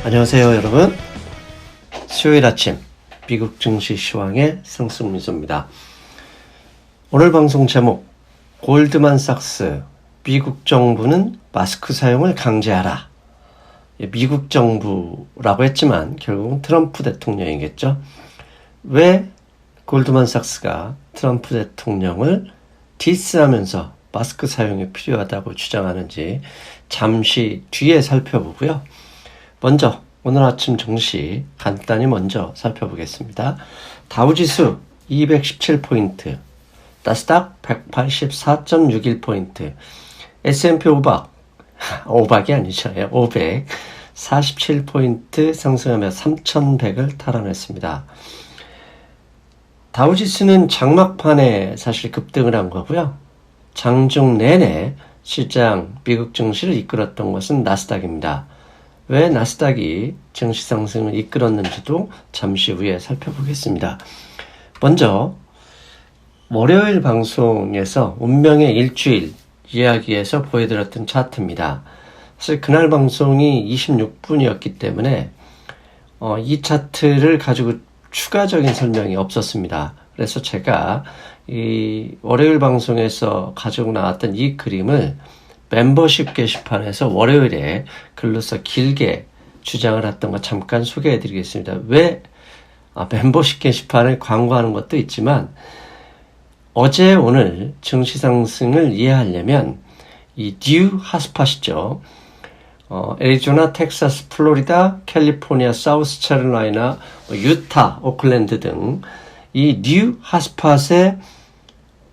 안녕하세요 여러분. 수요일 아침 미국 증시 시황의 상승미소입니다. 오늘 방송 제목, 골드만삭스 미국 정부는 마스크 사용을 강제하라. 미국 정부라고 했지만 결국은 트럼프 대통령이겠죠. 왜 골드만삭스가 트럼프 대통령을 디스하면서 마스크 사용이 필요하다고 주장하는지 잠시 뒤에 살펴보고요. 먼저 오늘 아침 증시 간단히 먼저 살펴보겠습니다. 다우지수 217포인트, 나스닥 184.61포인트, S&P 500이 아니죠. 547포인트 상승하며 3100을 탈환했습니다. 다우지수는 장막판에 사실 급등을 한 거고요. 장중 내내 시장 미국 증시를 이끌었던 것은 나스닥입니다. 왜 나스닥이 증시 상승을 이끌었는지도 잠시 후에 살펴보겠습니다. 먼저 월요일 방송에서 운명의 일주일 이야기에서 보여드렸던 차트입니다. 사실 그날 방송이 26분이었기 때문에 이 차트를 가지고 추가적인 설명이 없었습니다. 그래서 제가 이 월요일 방송에서 가지고 나왔던 이 그림을 멤버십 게시판에서 월요일에 글로써 길게 주장을 했던 거 잠깐 소개해 드리겠습니다. 왜 멤버십 게시판을 광고하는 것도 있지만 어제 오늘 증시 상승을 이해하려면 이 뉴 핫스팟이죠. 애리조나, 텍사스, 플로리다, 캘리포니아, 사우스캐롤라이나, 유타, 오클랜드 등 이 뉴 핫스팟의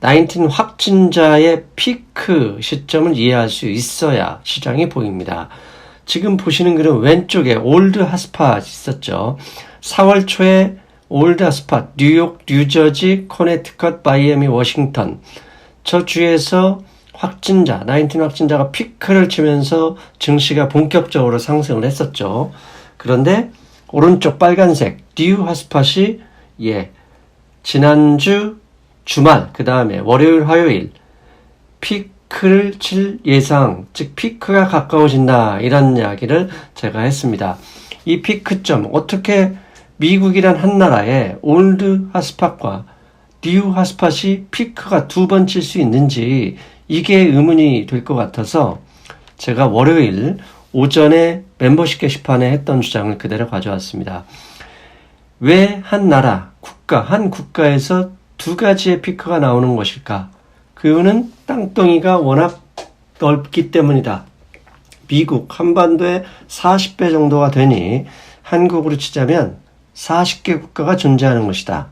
19 확진자의 피크 시점을 이해할 수 있어야 시장이 보입니다. 지금 보시는 그림 왼쪽에 올드 핫스팟 있었죠. 4월 초에 올드 핫스팟, 뉴욕, 뉴저지, 코네티컷, 마이애미, 워싱턴 저 주에서 확진자, 19 확진자가 피크를 치면서 증시가 본격적으로 상승을 했었죠. 그런데 오른쪽 빨간색 뉴 핫스팟이 지난주 주말, 그 다음에 월요일, 화요일 피크를 칠 예상, 즉 피크가 가까워진다 이런 이야기를 제가 했습니다. 이 피크점, 어떻게 미국이란 한 나라에 올드 핫스팟과 뉴 핫스팟이 피크가 두 번 칠 수 있는지 이게 의문이 될 것 같아서 제가 월요일 오전에 멤버십 게시판에 했던 주장을 그대로 가져왔습니다. 왜 한 나라, 한 국가에서 두 가지의 피크가 나오는 것일까? 그 이유는 땅덩이가 워낙 넓기 때문이다. 미국 한반도에 40배 정도가 되니 한국으로 치자면 40개 국가가 존재하는 것이다.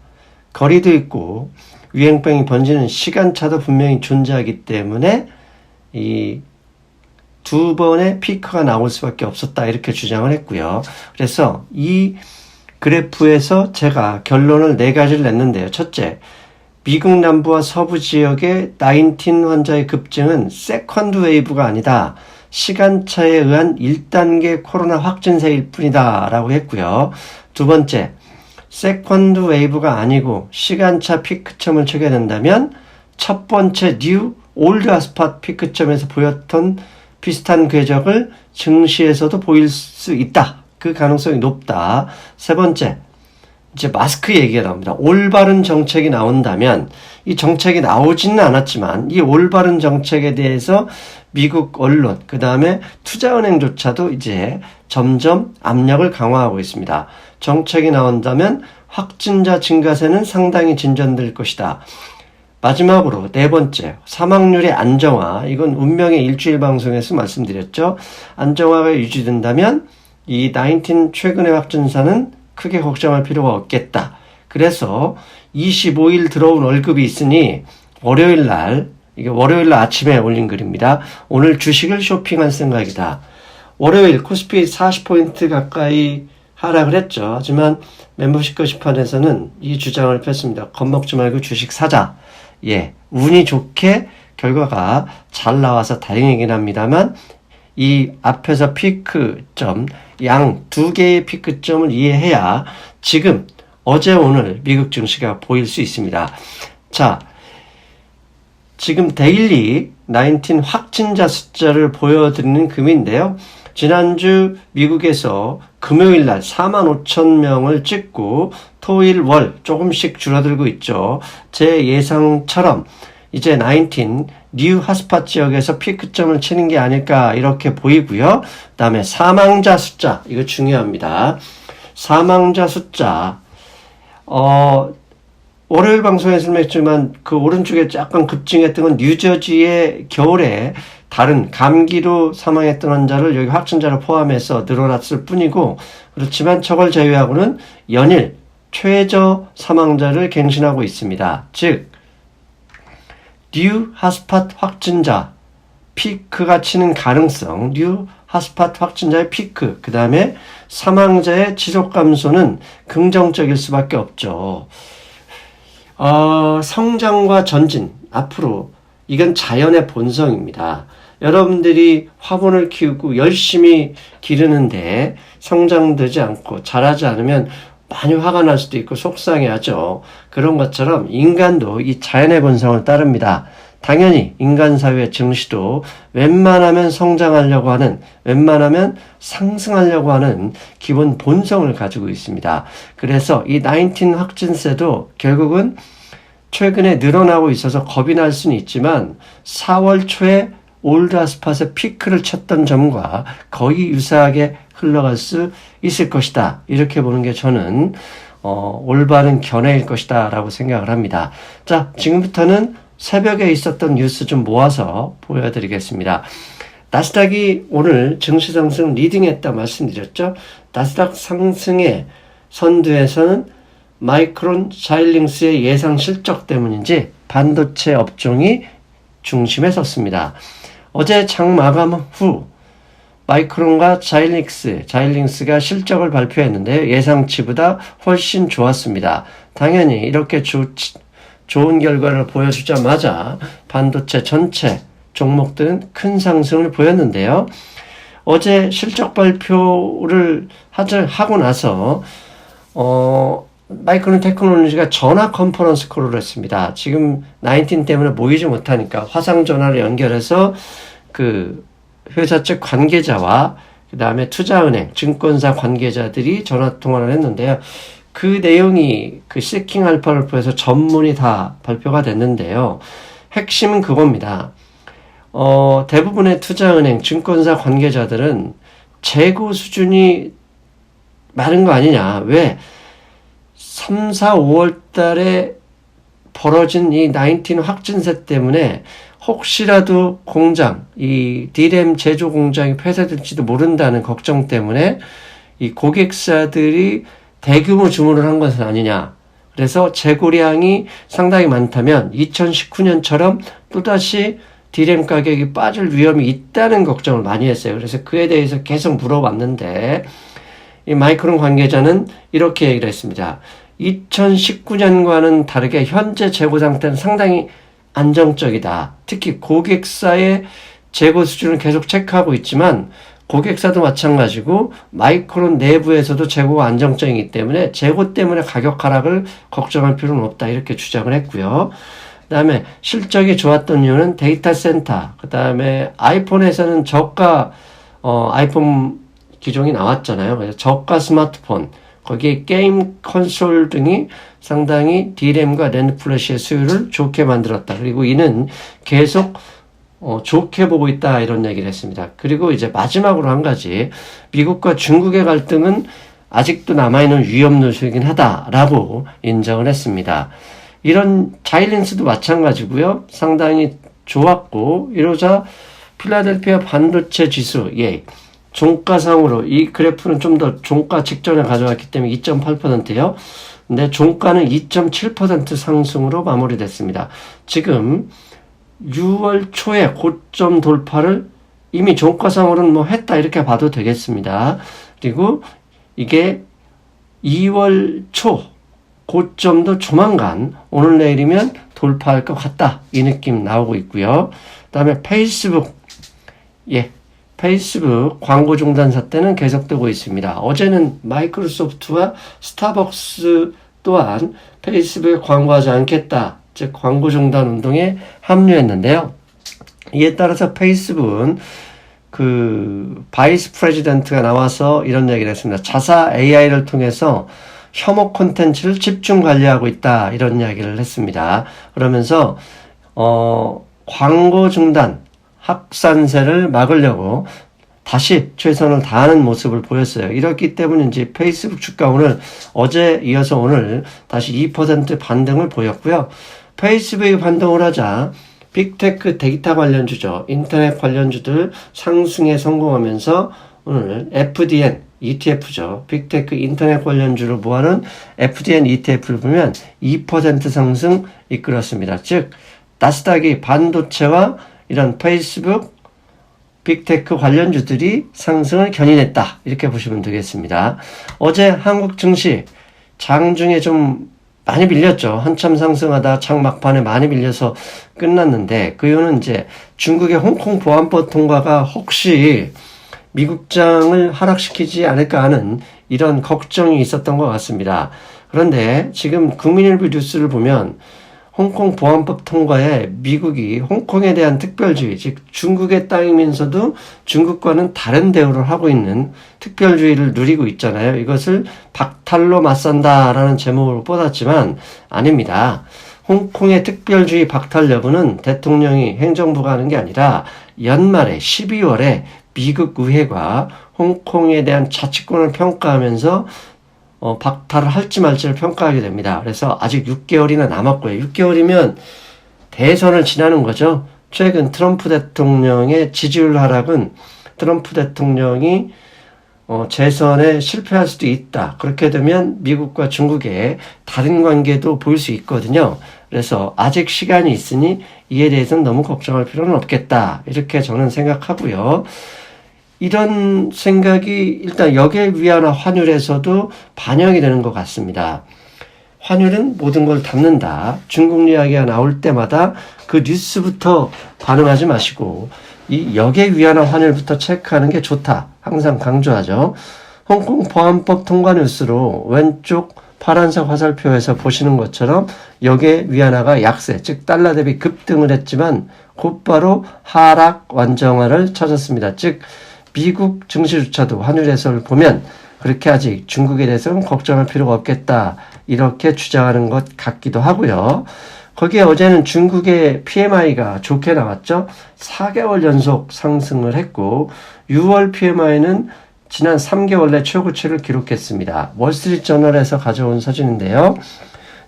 거리도 있고 유행병이 번지는 시간차도 분명히 존재하기 때문에 이 두 번의 피크가 나올 수밖에 없었다 이렇게 주장을 했고요. 그래서 이 그래프에서 제가 결론을 4가지를 냈는데요. 첫째, 미국 남부와 서부 지역의 19 환자의 급증은 세컨드 웨이브가 아니다. 시간차에 의한 1단계 코로나 확진세일 뿐이다 라고 했고요. 두 번째, 세컨드 웨이브가 아니고 시간차 피크점을 쳐게 된다면 첫 번째 뉴 올드 핫스팟 피크점에서 보였던 비슷한 궤적을 증시에서도 보일 수 있다. 그 가능성이 높다. 세 번째, 이제 마스크 얘기가 나옵니다. 올바른 정책이 나온다면 이 정책이 나오지는 않았지만 이 올바른 정책에 대해서 미국 언론, 그 다음에 투자은행조차도 이제 점점 압력을 강화하고 있습니다. 정책이 나온다면 확진자 증가세는 상당히 진전될 것이다. 마지막으로 4번째, 사망률의 안정화. 이건 운명의 일주일 방송에서 말씀드렸죠. 안정화가 유지된다면 이 19 최근의 확진자는 크게 걱정할 필요가 없겠다. 그래서 25일 들어온 월급이 있으니 이게 월요일 날 아침에 올린 글입니다. 오늘 주식을 쇼핑할 생각이다. 월요일 코스피 40포인트 가까이 하락을 했죠. 하지만 멤버십 게시판에서는 이 주장을 폈습니다. 겁먹지 말고 주식 사자. 운이 좋게 결과가 잘 나와서 다행이긴 합니다만 이 앞에서 피크점, 양 두 개의 피크점을 이해해야 지금 어제 오늘 미국 증시가 보일 수 있습니다. 자, 지금 데일리 19 확진자 숫자를 보여드리는 금인데요. 지난주 미국에서 금요일 날 45,000명을 찍고 토일 월 조금씩 줄어들고 있죠. 제 예상처럼 이제 19 뉴 핫스팟 지역에서 피크점을 치는 게 아닐까 이렇게 보이고요. 그 다음에 사망자 숫자, 이거 중요합니다. 사망자 숫자, 월요일 방송에서 말했지만 그 오른쪽에 약간 급증했던 건 뉴저지의 겨울에 다른 감기로 사망했던 환자를 여기 확진자를 포함해서 늘어났을 뿐이고, 그렇지만 저걸 제외하고는 연일 최저 사망자를 갱신하고 있습니다. 즉 뉴 핫스팟 확진자 피크가 치는 가능성, 뉴 핫스팟 확진자의 피크, 그 다음에 사망자의 지속 감소는 긍정적일 수밖에 없죠. 성장과 전진, 앞으로 이건 자연의 본성입니다. 여러분들이 화분을 키우고 열심히 기르는데 성장되지 않고 자라지 않으면 많이 화가 날 수도 있고 속상해하죠. 그런 것처럼 인간도 이 자연의 본성을 따릅니다. 당연히 인간 사회의 증시도 웬만하면 성장하려고 하는, 웬만하면 상승하려고 하는 기본 본성을 가지고 있습니다. 그래서 이 19 확진세도 결국은 최근에 늘어나고 있어서 겁이 날 수는 있지만 4월 초에 올드 핫스팟의 피크를 쳤던 점과 거의 유사하게 흘러갈 수 있을 것이다. 이렇게 보는 게 저는 올바른 견해일 것이다 라고 생각을 합니다. 자, 지금부터는 새벽에 있었던 뉴스 좀 모아서 보여드리겠습니다. 나스닥이 오늘 증시 상승 리딩했다 말씀드렸죠. 나스닥 상승의 선두에서는 마이크론 자일링스의 예상 실적 때문인지 반도체 업종이 중심에 섰습니다. 어제 장 마감 후 마이크론과 자일링스가 실적을 발표했는데 예상치보다 훨씬 좋았습니다. 당연히 이렇게 좋은 결과를 보여주자마자 반도체 전체 종목들은 큰 상승을 보였는데요. 어제 실적 발표를 하고 나서 마이크론 테크놀로지가 전화 컨퍼런스 콜을 했습니다. 지금 19 때문에 모이지 못하니까 화상 전화를 연결해서 그 회사 측 관계자와 그 다음에 투자은행, 증권사 관계자들이 전화 통화를 했는데요. 그 내용이 그 시킹 알파로에서 전문이 다 발표가 됐는데요. 핵심은 그겁니다. 대부분의 투자은행, 증권사 관계자들은 재고 수준이 많은 거 아니냐. 왜? 3, 4, 5월 달에 벌어진 이 19 확진세 때문에 혹시라도 공장, 이 D램 제조 공장이 폐쇄될지도 모른다는 걱정 때문에 이 고객사들이 대규모 주문을 한 것은 아니냐. 그래서 재고량이 상당히 많다면 2019년처럼 또다시 D램 가격이 빠질 위험이 있다는 걱정을 많이 했어요. 그래서 그에 대해서 계속 물어봤는데 이 마이크론 관계자는 이렇게 얘기를 했습니다. 2019년과는 다르게 현재 재고 상태는 상당히 안정적이다. 특히 고객사의 재고 수준을 계속 체크하고 있지만 고객사도 마찬가지고 마이크론 내부에서도 재고가 안정적이기 때문에 재고 때문에 가격 하락을 걱정할 필요는 없다. 이렇게 주장을 했고요. 그 다음에 실적이 좋았던 이유는 데이터 센터, 그 다음에 아이폰에서는 저가 아이폰 기종이 나왔잖아요. 그래서 저가 스마트폰, 거기에 게임 콘솔 등이 상당히 D램과 랜드 플래시의 수요를 좋게 만들었다. 그리고 이는 계속 좋게 보고 있다. 이런 얘기를 했습니다. 그리고 이제 마지막으로 한 가지, 미국과 중국의 갈등은 아직도 남아있는 위험 요소이긴 하다라고 인정을 했습니다. 이런 자일린스도 마찬가지고요. 상당히 좋았고, 이러자 필라델피아 반도체 지수, 종가상으로 이 그래프는 좀 더 종가 직전에 가져왔기 때문에 2.8%요. 근데 종가는 2.7% 상승으로 마무리됐습니다. 지금 6월 초에 고점 돌파를 이미 종가상으로는 뭐 했다 이렇게 봐도 되겠습니다. 그리고 이게 2월 초 고점도 조만간 오늘 내일이면 돌파할 것 같다. 이 느낌 나오고 있고요. 그 다음에 페이스북, 페이스북 광고 중단 사태는 계속되고 있습니다. 어제는 마이크로소프트와 스타벅스 또한 페이스북에 광고하지 않겠다. 즉 광고 중단 운동에 합류했는데요. 이에 따라서 페이스북은 바이스 프레지던트가 나와서 이런 얘기를 했습니다. 자사 AI를 통해서 혐오 콘텐츠를 집중 관리하고 있다. 이런 이야기를 했습니다. 그러면서, 광고 중단, 확산세를 막으려고 다시 최선을 다하는 모습을 보였어요. 이렇기 때문인지 페이스북 주가 오늘 어제 이어서 오늘 다시 2% 반등을 보였고요. 페이스북이 반등을 하자 빅테크 데이터 관련주죠. 인터넷 관련주들 상승에 성공하면서 오늘 FDN ETF죠. 빅테크 인터넷 관련주를 모아놓은 FDN ETF를 보면 2% 상승 이끌었습니다. 즉 나스닥이 반도체와 이런 페이스북 빅테크 관련주들이 상승을 견인했다. 이렇게 보시면 되겠습니다. 어제 한국 증시 장중에 좀 많이 밀렸죠. 한참 상승하다 장 막판에 많이 밀려서 끝났는데 그 이유는 이제 중국의 홍콩 보안법 통과가 혹시 미국장을 하락시키지 않을까 하는 이런 걱정이 있었던 것 같습니다. 그런데 지금 국민일보 뉴스를 보면 홍콩 보안법 통과에 미국이 홍콩에 대한 특별주의, 즉 중국의 땅이면서도 중국과는 다른 대우를 하고 있는 특별주의를 누리고 있잖아요. 이것을 박탈로 맞선다라는 제목으로 뻗었지만 아닙니다. 홍콩의 특별주의 박탈 여부는 대통령이 행정부가 하는 게 아니라 연말에 12월에 미국 의회가 홍콩에 대한 자치권을 평가하면서 박탈을 할지 말지를 평가하게 됩니다. 그래서 아직 6개월이나 남았고요. 6개월이면 대선을 지나는 거죠. 최근 트럼프 대통령의 지지율 하락은 트럼프 대통령이 재선에 실패할 수도 있다. 그렇게 되면 미국과 중국의 다른 관계도 보일 수 있거든요. 그래서 아직 시간이 있으니 이에 대해서는 너무 걱정할 필요는 없겠다. 이렇게 저는 생각하고요. 이런 생각이 일단 역외위안화 환율에서도 반영이 되는 것 같습니다. 환율은 모든 걸 담는다. 중국 이야기가 나올 때마다 그 뉴스부터 반응하지 마시고 이 역외위안화 환율부터 체크하는 게 좋다. 항상 강조하죠. 홍콩 보안법 통과 뉴스로 왼쪽 파란색 화살표에서 보시는 것처럼 역외위안화가 약세, 즉 달러 대비 급등을 했지만 곧바로 하락 완정화를 찾았습니다. 즉 미국 증시조차도 환율 해설을 보면 그렇게 아직 중국에 대해서는 걱정할 필요가 없겠다. 이렇게 주장하는 것 같기도 하고요. 거기에 어제는 중국의 PMI가 좋게 나왔죠. 4개월 연속 상승을 했고 6월 PMI는 지난 3개월 내 최고치를 기록했습니다. 월스트리트저널에서 가져온 사진인데요.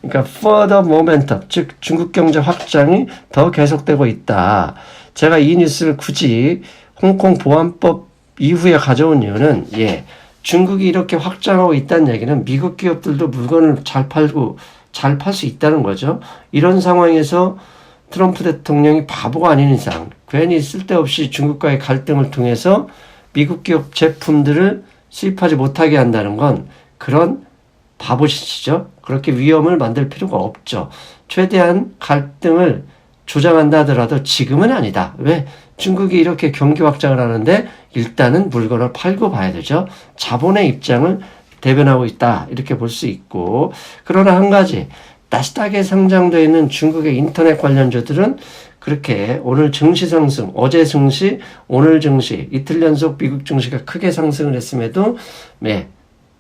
그러니까 further momentum, 즉 중국 경제 확장이 더 계속되고 있다. 제가 이 뉴스를 굳이 홍콩 보안법 이후에 가져온 이유는 중국이 이렇게 확장하고 있다는 얘기는 미국 기업들도 물건을 잘 팔고 잘 팔 수 있다는 거죠. 이런 상황에서 트럼프 대통령이 바보가 아닌 이상 괜히 쓸데없이 중국과의 갈등을 통해서 미국 기업 제품들을 수입하지 못하게 한다는 건 그런 바보짓이죠. 그렇게 위험을 만들 필요가 없죠. 최대한 갈등을 조장한다 하더라도 지금은 아니다. 왜? 중국이 이렇게 경기 확장을 하는데 일단은 물건을 팔고 봐야 되죠. 자본의 입장을 대변하고 있다. 이렇게 볼 수 있고 그러나 한 가지 나스닥에 상장되어 있는 중국의 인터넷 관련주들은 그렇게 오늘 증시 상승, 어제 증시, 오늘 증시, 이틀 연속 미국 증시가 크게 상승을 했음에도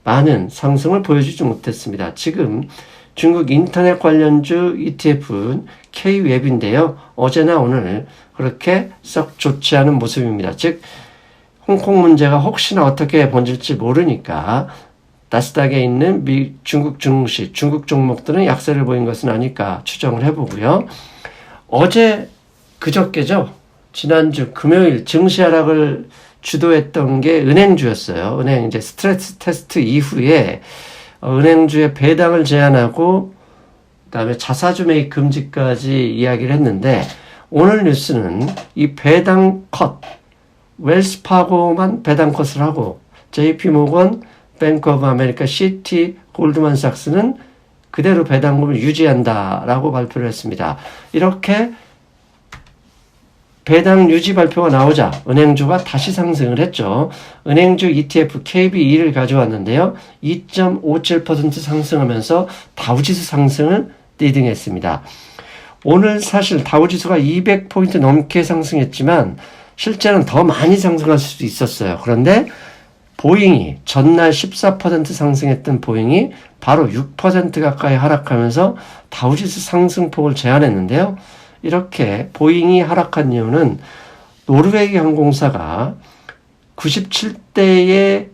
많은 상승을 보여주지 못했습니다. 지금 중국 인터넷 관련주 ETF는 K웹인데요. 어제나 오늘 그렇게 썩 좋지 않은 모습입니다. 즉 홍콩 문제가 혹시나 어떻게 번질지 모르니까 나스닥에 있는 중국 증시, 중국 종목들은 약세를 보인 것은 아닐까 추정을 해보고요. 어제 그저께죠. 지난주 금요일 증시 하락을 주도했던 게 은행주였어요. 은행 이제 스트레스 테스트 이후에 은행주의 배당을 제한하고 그다음에 자사주 매입 금지까지 이야기를 했는데 오늘 뉴스는 이 배당 컷, 웰스파고만 배당 컷을 하고 JP모건, 뱅크 오브 아메리카, 시티, 골드만삭스는 그대로 배당금을 유지한다라고 발표를 했습니다. 이렇게 배당 유지 발표가 나오자 은행주가 다시 상승을 했죠. 은행주 ETF KB2를 가져왔는데요. 2.57% 상승하면서 다우지수 상승을 리딩했습니다. 오늘 사실 다우지수가 200포인트 넘게 상승했지만 실제는 더 많이 상승할 수도 있었어요. 그런데 보잉이 전날 14% 상승했던 보잉이 바로 6% 가까이 하락하면서 다우지수 상승폭을 제한했는데요. 이렇게 보잉이 하락한 이유는 노르웨기 항공사가 97대의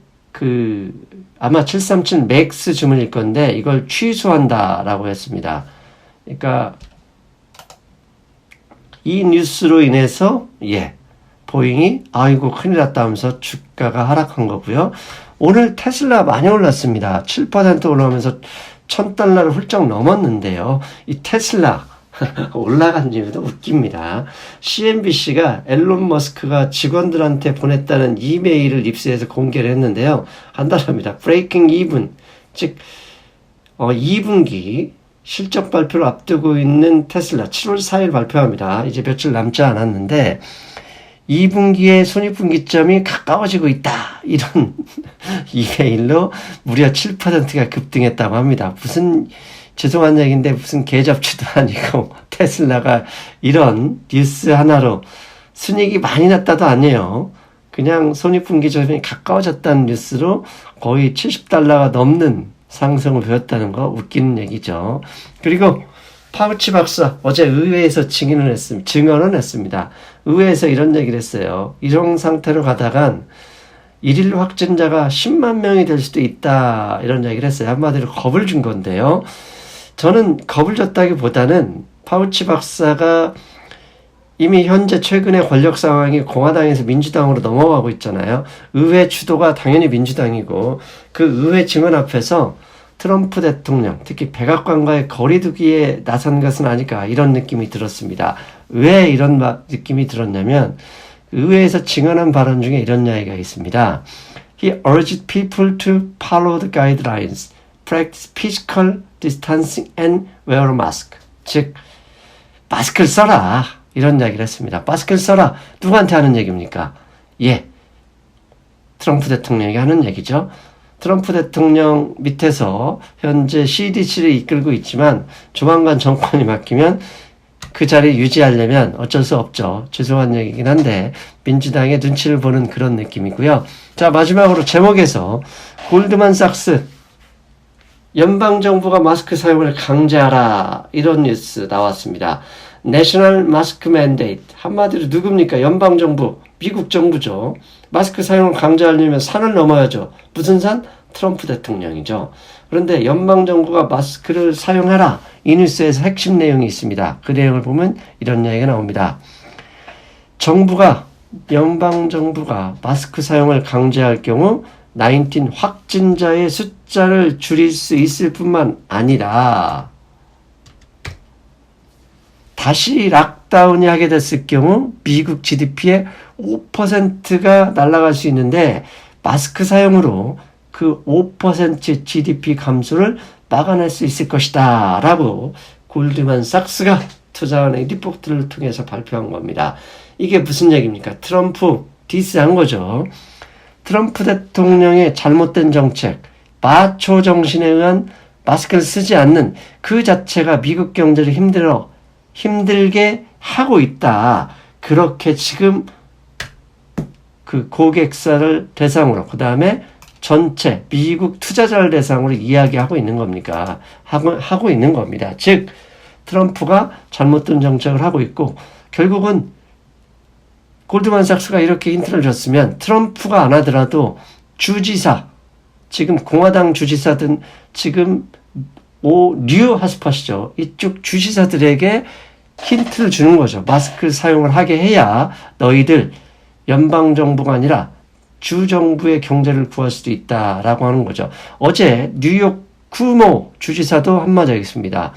아마 737 맥스 주문일 건데 이걸 취소한다라고 했습니다. 그러니까 이 뉴스로 인해서 보잉이 아이고 큰일 났다 하면서 주가가 하락한 거고요. 오늘 테슬라 많이 올랐습니다. 7% 올라오면서 $1,000를 훌쩍 넘었는데요. 이 테슬라 올라간 이유도 웃깁니다. CNBC가 앨런 머스크가 직원들한테 보냈다는 이메일을 입수해서 공개를 했는데요. 간단합니다. Breaking even, 즉 2분기 실적 발표를 앞두고 있는 테슬라 7월 4일 발표합니다. 이제 며칠 남지 않았는데 2분기의 손익분기점이 가까워지고 있다. 이런 이메일로 무려 7%가 급등했다고 합니다. 죄송한 얘기인데 무슨 개잡지도 아니고 테슬라가 이런 뉴스 하나로 순이익이 많이 났다도 아니에요. 그냥 손익분기점이 가까워졌다는 뉴스로 거의 $70가 넘는 상승을 보였다는 거 웃기는 얘기죠. 그리고 파우치 박사 어제 의회에서 증언을 했습니다. 의회에서 이런 얘기를 했어요. 이런 상태로 가다간 일일 확진자가 10만 명이 될 수도 있다. 이런 얘기를 했어요. 한마디로 겁을 준 건데요. 저는 겁을 줬다기보다는 파우치 박사가 이미 현재 최근의 권력 상황이 공화당에서 민주당으로 넘어가고 있잖아요. 의회 주도가 당연히 민주당이고 그 의회 증언 앞에서 트럼프 대통령, 특히 백악관과의 거리두기에 나선 것은 아닐까 이런 느낌이 들었습니다. 왜 이런 느낌이 들었냐면 의회에서 증언한 발언 중에 이런 이야기가 있습니다. He urged people to follow the guidelines, practice physical distancing and wear a mask. 즉 마스크를 써라 이런 이야기를 했습니다. 마스크를 써라. 누구한테 하는 얘기입니까? 트럼프 대통령이 하는 얘기죠. 트럼프 대통령 밑에서 현재 CDC를 이끌고 있지만 조만간 정권이 바뀌면 그 자리 유지하려면 어쩔 수 없죠. 죄송한 얘기긴 한데 민주당의 눈치를 보는 그런 느낌이고요. 자, 마지막으로 제목에서 골드만삭스 연방정부가 마스크 사용을 강제하라 이런 뉴스 나왔습니다. 내셔널 마스크 맨데이트 한마디로 누굽니까? 연방정부, 미국 정부죠. 마스크 사용을 강제하려면 산을 넘어야죠. 무슨 산? 트럼프 대통령이죠. 그런데 연방정부가 마스크를 사용하라 이 뉴스에서 핵심 내용이 있습니다. 그 내용을 보면 이런 이야기가 나옵니다. 연방정부가 마스크 사용을 강제할 경우 19 확진자의 숫자를 줄일 수 있을 뿐만 아니라 다시 락다운이 하게 됐을 경우 미국 GDP의 5%가 날아갈 수 있는데 마스크 사용으로 그 5% GDP 감소를 막아낼 수 있을 것이다 라고 골드만삭스가 투자원의 리포트를 통해서 발표한 겁니다. 이게 무슨 얘기입니까? 트럼프 디스한 거죠. 트럼프 대통령의 잘못된 정책, 마초 정신에 의한 마스크를 쓰지 않는 그 자체가 미국 경제를 힘들게 하고 있다. 그렇게 지금 그 고객사를 대상으로 그 다음에 전체 미국 투자자를 대상으로 이야기하고 있는 겁니까? 하고 있는 겁니다. 즉 트럼프가 잘못된 정책을 하고 있고 결국은 골드만삭스가 이렇게 힌트를 줬으면 트럼프가 안 하더라도 주지사, 지금 공화당 주지사든 지금 뉴 하스팟이죠. 이쪽 주지사들에게 힌트를 주는 거죠. 마스크 사용을 하게 해야 너희들 연방정부가 아니라 주정부의 경제를 구할 수도 있다라고 하는 거죠. 어제 뉴욕 쿠모 주지사도 한마디 하겠습니다.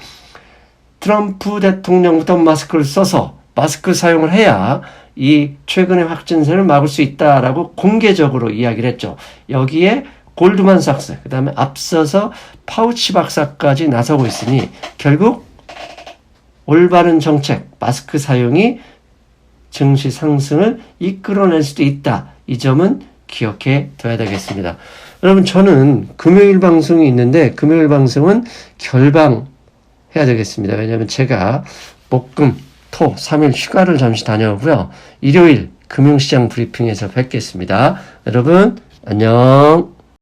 트럼프 대통령부터 마스크를 써서 마스크 사용을 해야 이 최근의 확진세를 막을 수 있다라고 공개적으로 이야기를 했죠. 여기에 골드만삭스, 그 다음에 앞서서 파우치 박사까지 나서고 있으니 결국 올바른 정책, 마스크 사용이 증시 상승을 이끌어낼 수도 있다. 이 점은 기억해 둬야 되겠습니다. 여러분, 저는 금요일 방송이 있는데 금요일 방송은 결방해야 되겠습니다. 왜냐하면 제가 목, 금, 토 3일 휴가를 잠시 다녀오고요. 일요일 금융시장 브리핑에서 뵙겠습니다. 여러분 안녕.